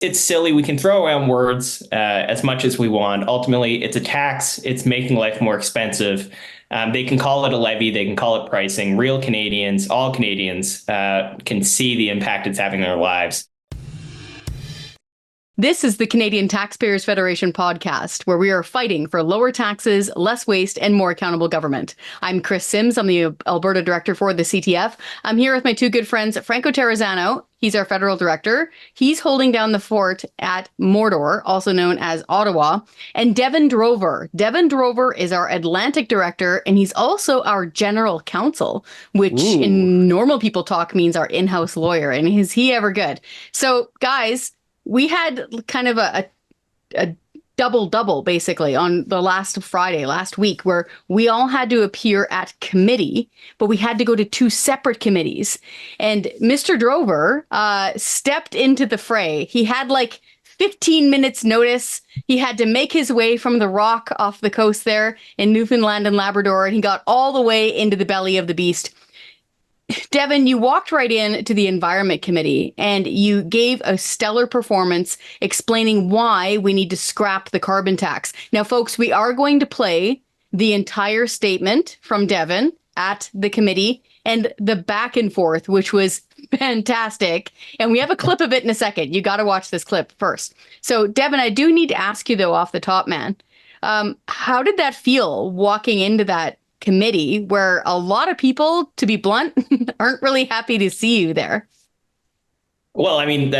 it's silly. We can throw around words as much as we want. Ultimately, it's a tax. It's making life more expensive. They can call it a levy. They can call it pricing. Real Canadians, all Canadians, can see the impact it's having on their lives. This is the Canadian Taxpayers Federation podcast, where we are fighting for lower taxes, less waste, and more accountable government. I'm Chris Sims. I'm the Alberta director for the CTF. I'm here with my two good friends, Franco Terrazzano. He's our federal director. He's holding down the fort at Mordor, also known as Ottawa, and Devin Drover. Devin Drover is our Atlantic director, and he's also our general counsel, which in normal people talk means our in-house lawyer. And is he ever good? So, guys, we had kind of a double basically on the last Friday, last week, where we all had to appear at committee, but we had to go to two separate committees. And Mr. Drover stepped into the fray. He had like 15 minutes notice. He had to make his way from the rock off the coast there in Newfoundland and Labrador, and he got all the way into the belly of the beast. Devin, you walked right in to the Environment Committee and you gave a stellar performance explaining why we need to scrap the carbon tax. Now, folks, we are going to play the entire statement from Devin at the committee and the back and forth, which was fantastic. And we have a clip of it in a second. You got to watch this clip first. So, Devin, I do need to ask you, though, off the top, man, how did that feel walking into that committee where a lot of people, to be blunt, aren't really happy to see you there? Well, I mean,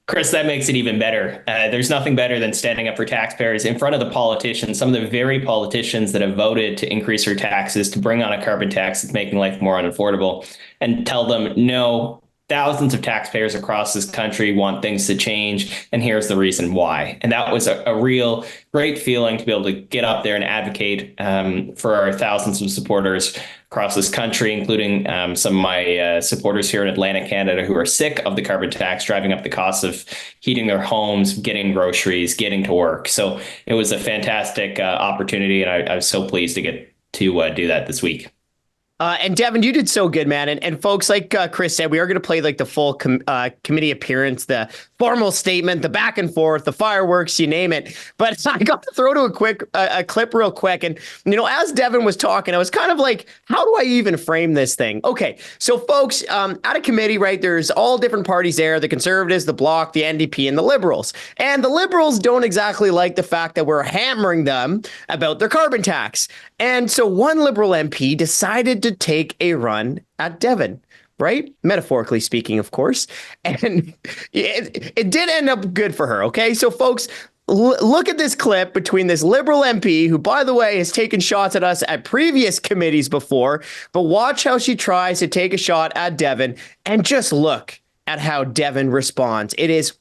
Chris, that makes it even better. There's nothing better than standing up for taxpayers in front of the politicians, some of the very politicians that have voted to increase their taxes, to bring on a carbon tax that's making life more unaffordable, and tell them, no, thousands of taxpayers across this country want things to change, and here's the reason why. And that was a real great feeling to be able to get up there and advocate for our thousands of supporters across this country, including some of my supporters here in Atlantic Canada who are sick of the carbon tax, driving up the cost of heating their homes, getting groceries, getting to work. So it was a fantastic opportunity, and I was so pleased to get to do that this week. And Devin, you did so good, man. And folks, like Chris said, we are going to play like the full committee appearance, the formal statement, the back and forth, the fireworks, you name it. But I got to throw to a clip real quick. And, you know, as Devin was talking, I was kind of like, how do I even frame this thing? Okay, so folks, at a committee, right, there's all different parties there, the Conservatives, the Bloc, the NDP, and the Liberals. And the Liberals don't exactly like the fact that we're hammering them about their carbon tax. And so one Liberal MP decided to take a run at Devin, right? Metaphorically speaking, of course. And it did end up good for her. Okay. So folks, look at this clip between this Liberal MP, who, by the way, has taken shots at us at previous committees before, but watch how she tries to take a shot at Devin, and just look at how Devin responds. It is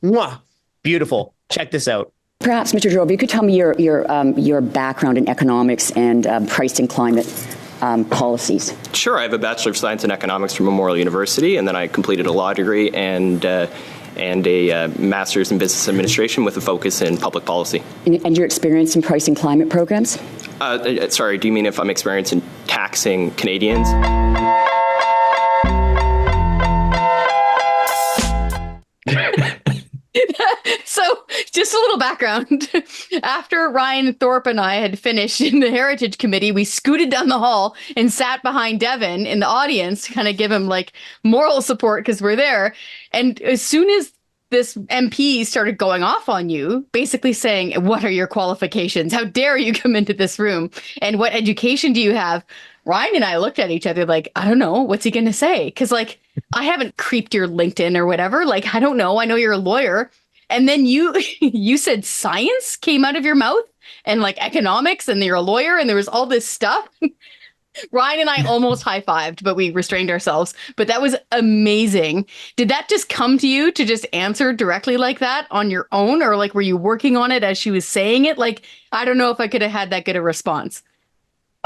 beautiful. Check this out. Perhaps, Mr. Drover, you could tell me your background in economics and price and climate policies. Sure. I have a Bachelor of Science in Economics from Memorial University, and then I completed a law degree and a master's in business administration with a focus in public policy. And your experience in price and climate programs? Sorry, do you mean if I'm experienced in taxing Canadians? So just a little background. After Ryan Thorpe and I had finished in the Heritage Committee, we scooted down the hall and sat behind Devin in the audience to kind of give him like moral support because we're there. And as soon as this MP started going off on you, basically saying, what are your qualifications? How dare you come into this room? And what education do you have? Ryan and I looked at each other like, I don't know, what's he going to say? Because like, I haven't creeped your LinkedIn or whatever. Like, I don't know. I know you're a lawyer. And then you said science came out of your mouth and like economics, and you're a lawyer, and there was all this stuff. Ryan and I almost high-fived, but we restrained ourselves. But that was amazing. Did that just come to you to just answer directly like that on your own? Or like, were you working on it as she was saying it? Like, I don't know if I could have had that good a response.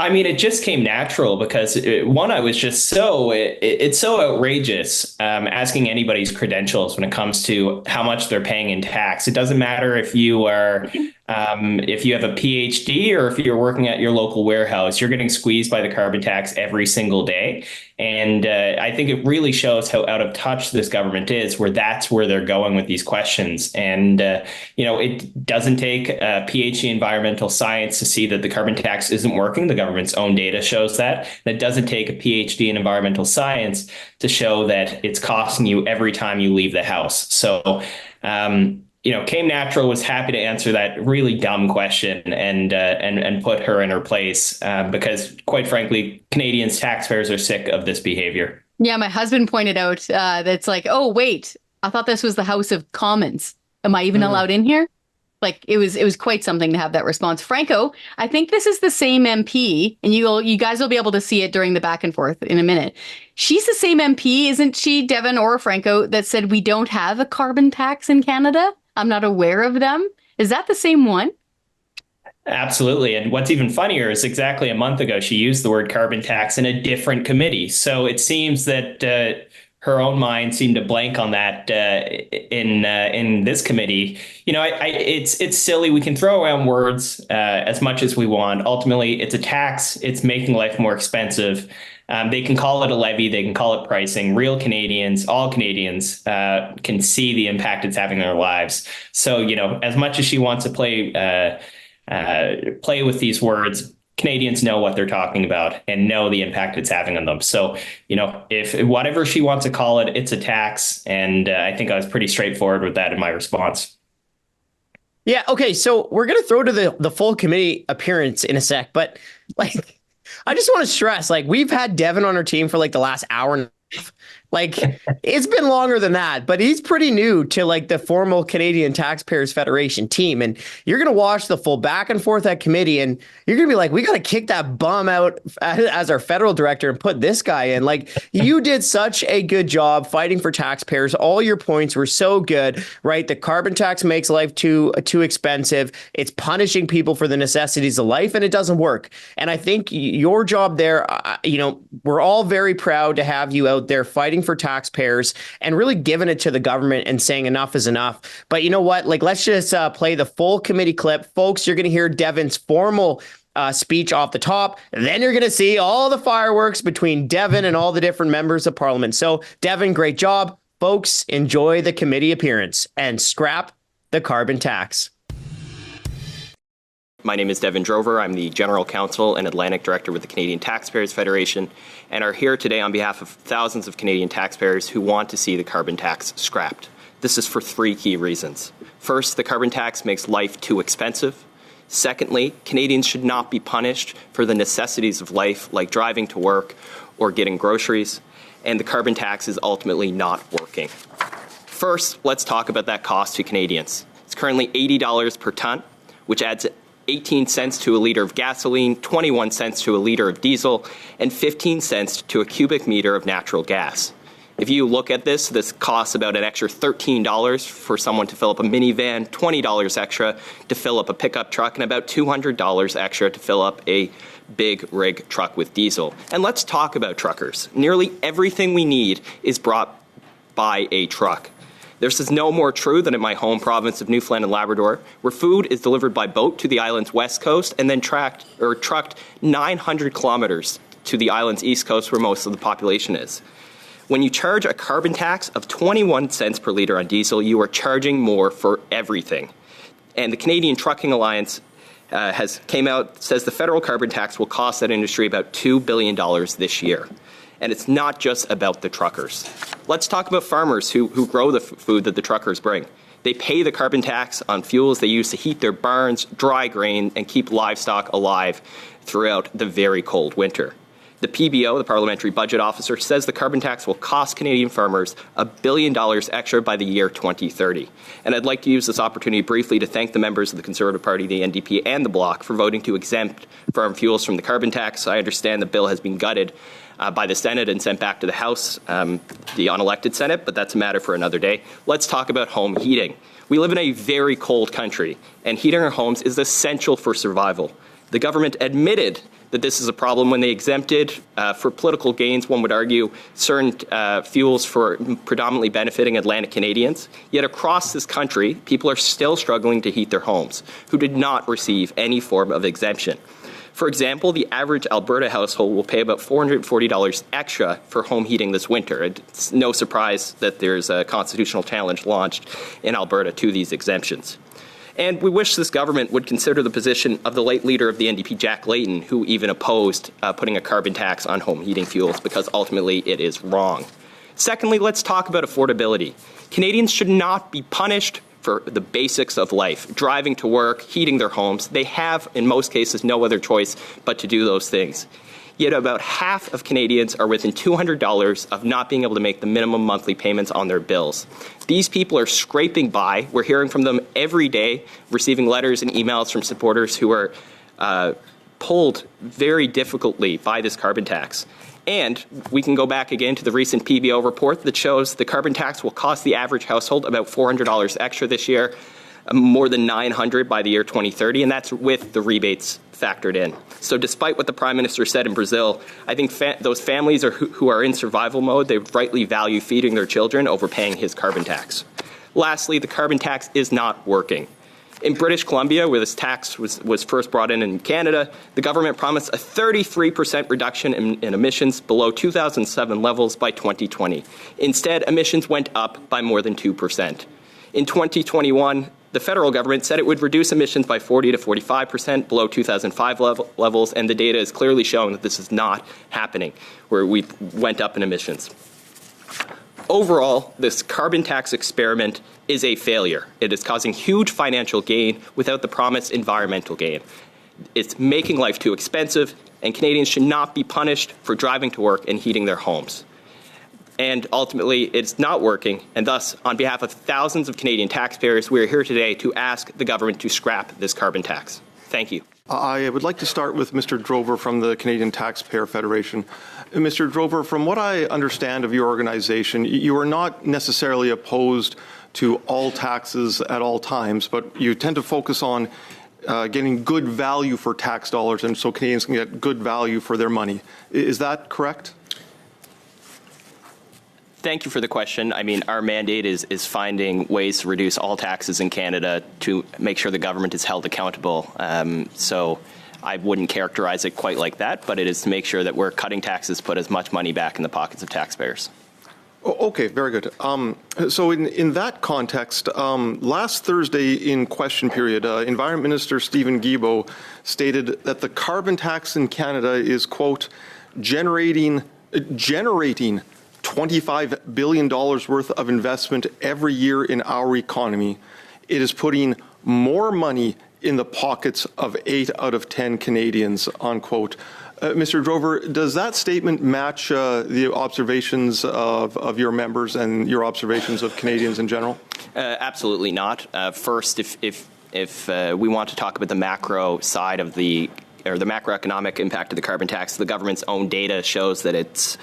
I mean, it just came natural because I was just it's so outrageous asking anybody's credentials when it comes to how much they're paying in tax. It doesn't matter if you are If you have a PhD or if you're working at your local warehouse, you're getting squeezed by the carbon tax every single day. And I think it really shows how out of touch this government is, where that's where they're going with these questions. And, it doesn't take a PhD in environmental science to see that the carbon tax isn't working. The government's own data shows that. And it doesn't take a PhD in environmental science to show that it's costing you every time you leave the house. So, Came Natural was happy to answer that really dumb question and put her in her place because, quite frankly, Canadians, taxpayers are sick of this behavior. Yeah, my husband pointed out that it's like, oh, wait, I thought this was the House of Commons. Am I even allowed in here? Like it was quite something to have that response. Franco, I think this is the same MP, and you guys will be able to see it during the back and forth in a minute. She's the same MP, isn't she, Devin or Franco, that said we don't have a carbon tax in Canada? I'm not aware of them. Is that the same one? Absolutely. And what's even funnier is exactly a month ago, she used the word carbon tax in a different committee. So it seems that her own mind seemed to blank on that in this committee. It's silly. We can throw around words as much as we want. Ultimately, it's a tax. It's making life more expensive. They can call it a levy. They can call it pricing. Real Canadians, all Canadians can see the impact it's having on their lives. So, as much as she wants to play with these words, Canadians know what they're talking about and know the impact it's having on them. So, if whatever she wants to call it, it's a tax. And I think I was pretty straightforward with that in my response. Yeah. Okay. So we're going to throw to the full committee appearance in a sec, but I just want to stress, we've had Devin on our team for the last hour and a half. It's been longer than that, but he's pretty new to the formal Canadian Taxpayers Federation team. And you're going to watch the full back and forth at committee and you're going to be like, we got to kick that bum out as our federal director and put this guy in. You did such a good job fighting for taxpayers. All your points were so good, right? The carbon tax makes life too expensive. It's punishing people for the necessities of life and it doesn't work. And I think your job there, we're all very proud to have you out there fighting for taxpayers and really giving it to the government and saying enough is enough. But you know what? Let's just play the full committee clip. Folks, you're going to hear Devin's formal speech off the top. And then you're going to see all the fireworks between Devin and all the different members of parliament. So Devin, great job. Folks, enjoy the committee appearance and scrap the carbon tax. My name is Devin Drover. I'm the General Counsel and Atlantic Director with the Canadian Taxpayers Federation and are here today on behalf of thousands of Canadian taxpayers who want to see the carbon tax scrapped. This is for three key reasons. First, the carbon tax makes life too expensive. Secondly, Canadians should not be punished for the necessities of life like driving to work or getting groceries, and the carbon tax is ultimately not working. First, let's talk about that cost to Canadians. It's currently $80 per ton, which adds 18 cents to a liter of gasoline, 21 cents to a liter of diesel, and 15 cents to a cubic meter of natural gas. If you look at this costs about an extra $13 for someone to fill up a minivan, $20 extra to fill up a pickup truck, and about $200 extra to fill up a big rig truck with diesel. And let's talk about truckers. Nearly everything we need is brought by a truck. This is no more true than in my home province of Newfoundland and Labrador, where food is delivered by boat to the island's west coast and then trucked 900 kilometers to the island's east coast, where most of the population is. When you charge a carbon tax of 21 cents per litre on diesel, you are charging more for everything. And the Canadian Trucking Alliance says the federal carbon tax will cost that industry about $2 billion this year. And it's not just about the truckers. Let's talk about farmers who grow the food that the truckers bring. They pay the carbon tax on fuels they use to heat their barns, dry grain, and keep livestock alive throughout the very cold winter. The PBO, the Parliamentary Budget Officer, says the carbon tax will cost Canadian farmers $1 billion extra by the year 2030. And I'd like to use this opportunity briefly to thank the members of the Conservative Party, the NDP, and the Bloc for voting to exempt farm fuels from the carbon tax. I understand the bill has been gutted by the Senate and sent back to the House, the unelected Senate, but that's a matter for another day. Let's talk about home heating. We live in a very cold country, and heating our homes is essential for survival. The government admitted that this is a problem when they exempted, for political gains, one would argue, certain fuels for predominantly benefiting Atlantic Canadians. Yet across this country, people are still struggling to heat their homes who did not receive any form of exemption. For example, the average Alberta household will pay about $440 extra for home heating this winter. It's no surprise that there's a constitutional challenge launched in Alberta to these exemptions. And we wish this government would consider the position of the late leader of the NDP, Jack Layton, who even opposed putting a carbon tax on home heating fuels because ultimately it is wrong. Secondly, let's talk about affordability. Canadians should not be punished for the basics of life, driving to work, heating their homes. They have, in most cases, no other choice but to do those things. Yet about half of Canadians are within $200 of not being able to make the minimum monthly payments on their bills. These people are scraping by. We're hearing from them every day, receiving letters and emails from supporters who are pulled very difficultly by this carbon tax. And we can go back again to the recent PBO report that shows the carbon tax will cost the average household about $400 extra this year, more than $900 by the year 2030, and that's with the rebates factored in. So despite what the Prime Minister said in Brazil, I think those families who are in survival mode, they rightly value feeding their children over paying his carbon tax. Lastly, the carbon tax is not working. In British Columbia, where this tax was first brought in Canada, the government promised a 33% reduction in emissions below 2007 levels by 2020. Instead, emissions went up by more than 2%. In 2021, the federal government said it would reduce emissions by 40 to 45% below 2005 levels, and the data is clearly showing that this is not happening, where we went up in emissions. Overall, this carbon tax experiment is a failure. It is causing huge financial gain without the promised environmental gain. It's making life too expensive, and Canadians should not be punished for driving to work and heating their homes. And ultimately, it's not working, and thus, on behalf of thousands of Canadian taxpayers, we are here today to ask the government to scrap this carbon tax. Thank you. I would like to start with Mr. Drover from the Canadian Taxpayer Federation. Mr. Drover, from what I understand of your organization, you are not necessarily opposed to all taxes at all times, but you tend to focus on getting good value for tax dollars, and so Canadians can get good value for their money. Is that correct? Thank you for the question. I mean, our mandate is finding ways to reduce all taxes in Canada to make sure the government is held accountable. So I wouldn't characterize it quite like that, but it is to make sure that we're cutting taxes, put as much money back in the pockets of taxpayers. Okay, very good. So in that context, last Thursday in question period, Environment Minister Stephen Guilbeault stated that the carbon tax in Canada is, quote, generating $25 billion worth of investment every year in our economy. It is putting more money in the pockets of 8 out of 10 Canadians, unquote. Mr. Drover, does that statement match the observations of your members and your observations of Canadians in general? Absolutely not. First, if we want to talk about the macro side of the macroeconomic impact of the carbon tax, the government's own data shows that it's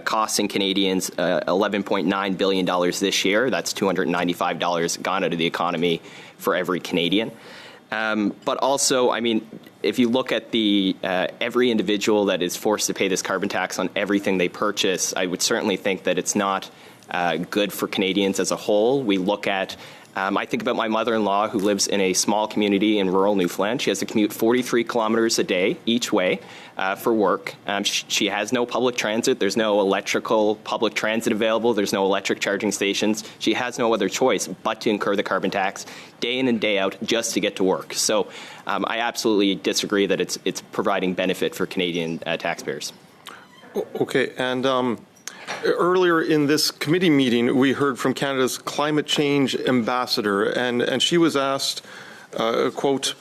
costing Canadians $11.9 billion this year. That's $295 gone out of the economy for every Canadian. But also, I mean, if you look at the every individual that is forced to pay this carbon tax on everything they purchase, I would certainly think that it's not good for Canadians as a whole. We look at I think about my mother-in-law who lives in a small community in rural Newfoundland. She has to commute 43 kilometers a day each way for work. She has no public transit. There's no electrical public transit available. There's no electric charging stations. She has no other choice but to incur the carbon tax day in and day out just to get to work. So I absolutely disagree that it's providing benefit for Canadian taxpayers. Okay, and earlier in this committee meeting, we heard from Canada's climate change ambassador, and she was asked, quote,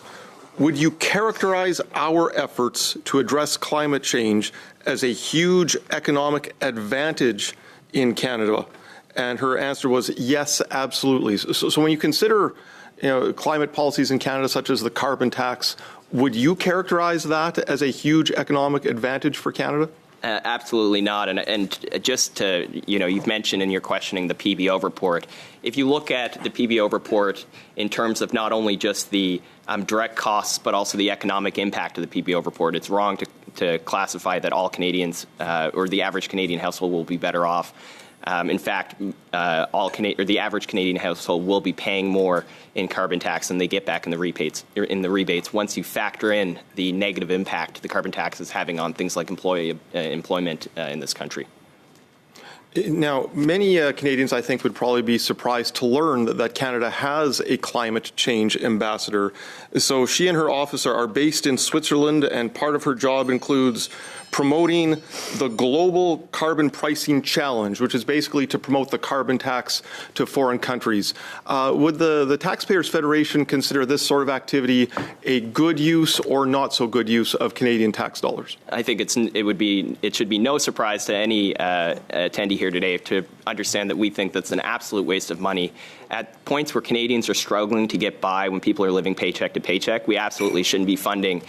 would you characterize our efforts to address climate change as a huge economic advantage in Canada? And her answer was yes, absolutely. So when you consider climate policies in Canada, such as the carbon tax, would you characterize that as a huge economic advantage for Canada? Absolutely not. And just to, you've mentioned in your questioning the PBO report. If you look at the PBO report in terms of not only just the direct costs, but also the economic impact of the PBO report, it's wrong to classify that all Canadians or the average Canadian household will be better off. In fact, the average Canadian household will be paying more in carbon tax than they get back in the rebates once you factor in the negative impact the carbon tax is having on things like employment in this country. Now, many Canadians, I think, would probably be surprised to learn that Canada has a climate change ambassador. So she and her office are based in Switzerland, and part of her job includes promoting the Global Carbon Pricing Challenge, which is basically to promote the carbon tax to foreign countries. Would the Taxpayers Federation consider this sort of activity a good use or not so good use of Canadian tax dollars? I think it should be no surprise to any attendee here today to understand that we think that's an absolute waste of money. At points where Canadians are struggling to get by, when people are living paycheck to paycheck, we absolutely shouldn't be funding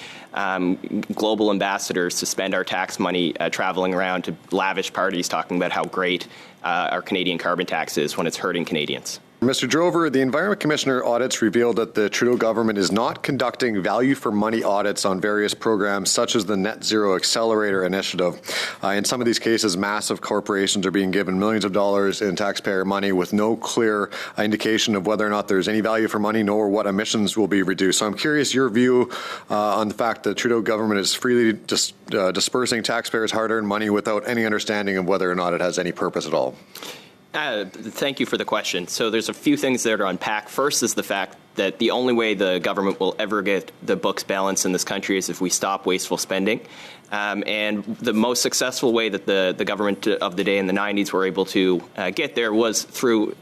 global ambassadors to spend our tax money traveling around to lavish parties talking about how great our Canadian carbon tax is when it's hurting Canadians. Mr. Drover, the Environment Commissioner audits revealed that the Trudeau government is not conducting value for money audits on various programs such as the Net Zero Accelerator Initiative. In some of these cases, massive corporations are being given millions of dollars in taxpayer money with no clear indication of whether or not there's any value for money nor what emissions will be reduced. So I'm curious your view on the fact that the Trudeau government is freely dispersing taxpayers' hard-earned money without any understanding of whether or not it has any purpose at all. Thank you for the question. So there's a few things there to unpack. First is the fact that the only way the government will ever get the books balanced in this country is if we stop wasteful spending. And the most successful way that the government of the day in the 90s were able to get there was through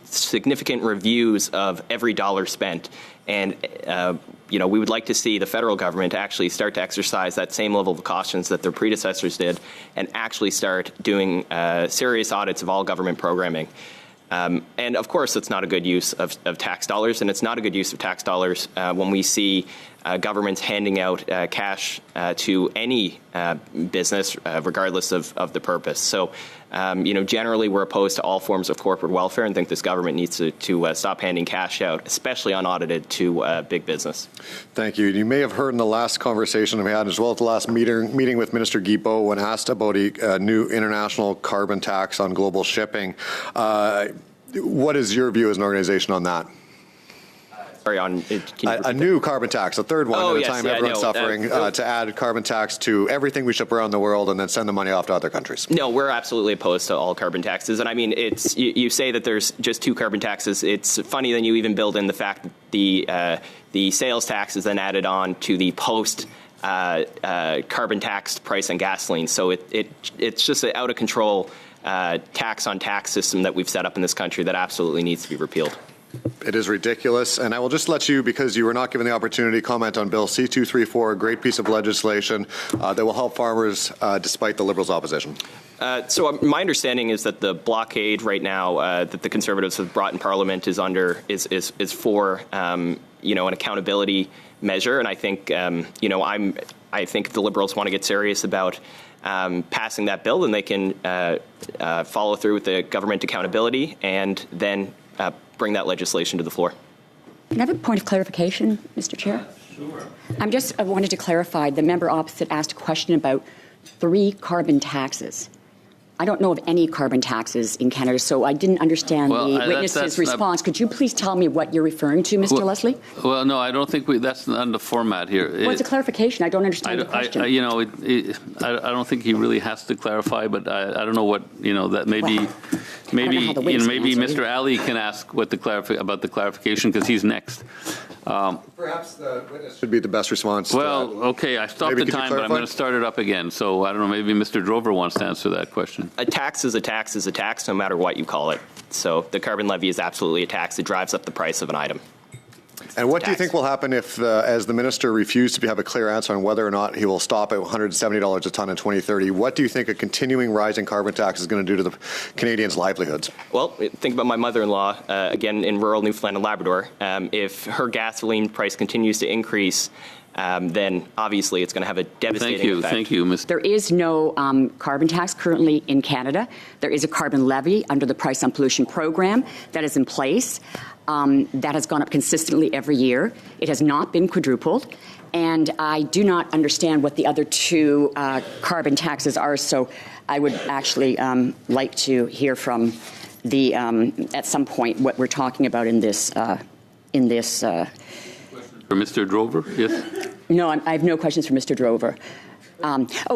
significant reviews of every dollar spent. And we would like to see the federal government actually start to exercise that same level of cautions that their predecessors did and actually start doing serious audits of all government programming. And of course, it's not a good use of tax dollars, and it's not a good use of tax dollars when we see governments handing out cash to any business, regardless of the purpose. So, generally we're opposed to all forms of corporate welfare and think this government needs to stop handing cash out, especially unaudited, to big business. Thank you. You may have heard in the last conversation we had, as well as the last meeting with Minister Guilbeault, when asked about a new international carbon tax on global shipping. What is your view as an organization on that? Sorry, a new carbon tax, a third one at a time everyone's suffering, to add carbon tax to everything we ship around the world and then send the money off to other countries. No, we're absolutely opposed to all carbon taxes. And I mean, you say that there's just two carbon taxes. It's funny that you even build in the fact that the sales tax is then added on to the post carbon taxed price on gasoline. So it's just an out of control tax on tax system that we've set up in this country that absolutely needs to be repealed. It is ridiculous, and I will just let you, because you were not given the opportunity, comment on Bill C-234, a great piece of legislation that will help farmers despite the Liberals' opposition. So my understanding is that the blockade right now that the Conservatives have brought in Parliament is for an accountability measure, and I think I think if the Liberals want to get serious about passing that bill, then they can follow through with the government accountability and then bring that legislation to the floor. Can I have a point of clarification, Mr. Chair? Sure. I wanted to clarify. The member opposite asked a question about 3 carbon taxes. I don't know of any carbon taxes in Canada, so I didn't understand the witness's response. Could you please tell me what you're referring to, Mr. Leslie? Well, no, I don't think that's on the format here. Well, it's a clarification. I don't understand the question. I don't think he really has to clarify, but I don't know what, that maybe Mr. Ali can ask what about the clarification, because he's next. Perhaps the witness should be the best response. Well, okay, I stopped the time, but I'm going to start it up again. So I don't know, maybe Mr. Drover wants to answer that question. A tax is a tax is a tax, no matter what you call it. So the carbon levy is absolutely a tax. It drives up the price of an item. And what do you think will happen if, as the minister refused to have a clear answer on whether or not he will stop at $170 a ton in 2030, what do you think a continuing rising carbon tax is going to do to the Canadians' livelihoods? Well, think about my mother-in-law, again, in rural Newfoundland and Labrador. If her gasoline price continues to increase then obviously it's going to have a devastating effect. Thank you, Mr. There is no carbon tax currently in Canada. There is a carbon levy under the Price on Pollution program that is in place. That has gone up consistently every year. It has not been quadrupled. And I do not understand what the other two carbon taxes are, so I would actually like to hear from the at some point what we're talking about in this For Mr. Drover, yes. No, I have no questions for Mr. Drover.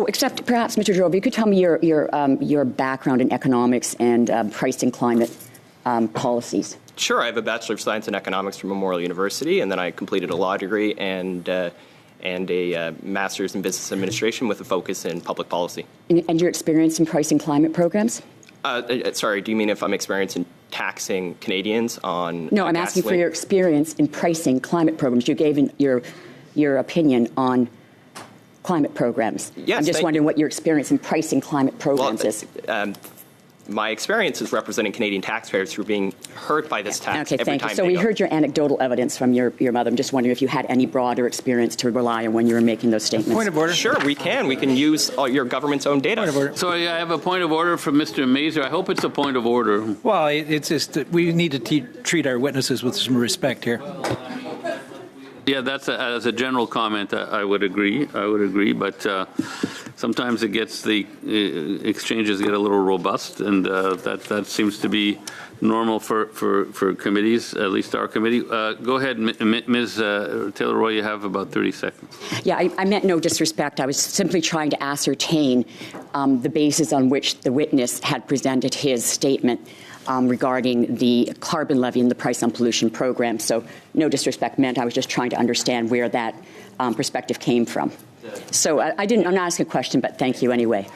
Except perhaps, Mr. Drover, you could tell me your background in economics and pricing climate policies. Sure, I have a Bachelor of Science in Economics from Memorial University, and then I completed a law degree and a Master's in Business Administration with a focus in public policy. And your experience in pricing climate programs? Sorry, do you mean if I'm experienced in taxing Canadians on No, I'm asking for your experience in pricing climate programs. You gave your opinion on climate programs. Yes, I'm just wondering what your experience in pricing climate programs is. My experience is representing Canadian taxpayers who are being hurt by this tax every thank time you. So we heard your anecdotal evidence from your mother. I'm just wondering if you had any broader experience to rely on when you were making those statements. Point of order. Sure, we can. We can use your government's own data. Point of order. So I have a point of order from Mr. Mazur. I hope it's a point of order. Well, it's just that we need to treat our witnesses with some respect here. Yeah, that's as a general comment. I would agree. But sometimes it gets the exchanges get a little robust, and that seems to be normal for committees, at least our committee. Go ahead, Ms. Taylor-Roy. You have about 30 seconds. Yeah, I meant no disrespect. I was simply trying to ascertain the basis on which the witness had presented his statement regarding the carbon levy and the Price on Pollution program. So no disrespect meant. I was just trying to understand where that perspective came from. So I'm not asking a question, but thank you anyway.